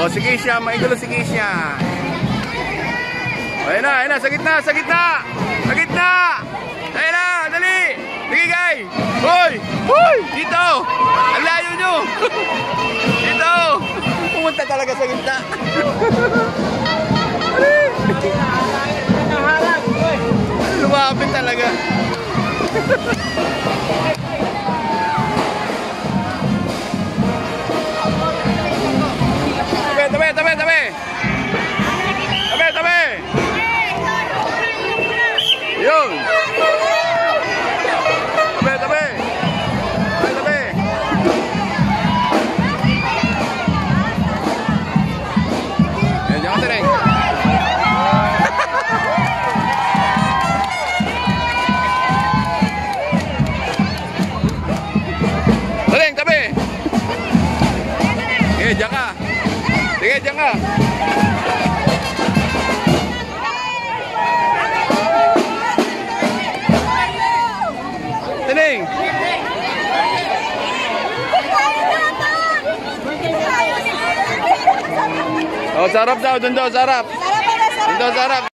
Oh, si Keisha, maigulo si Keisha. Ayun na, sa gitna, sa gitna. Sa gitna. Ayun na, dali. Sige, guy. Hoy, hoy, dito. Ang layo nyo. Dito. Pumunta talaga sa gitna. Lumapit talaga. Tabi. Yun. Tabi. Yan, jangan sering. Sering, tabi. Sige, jangan. Sige, jangan. Tening. Oh, sarap daw, dun daw, sarap. Dun daw, sarap.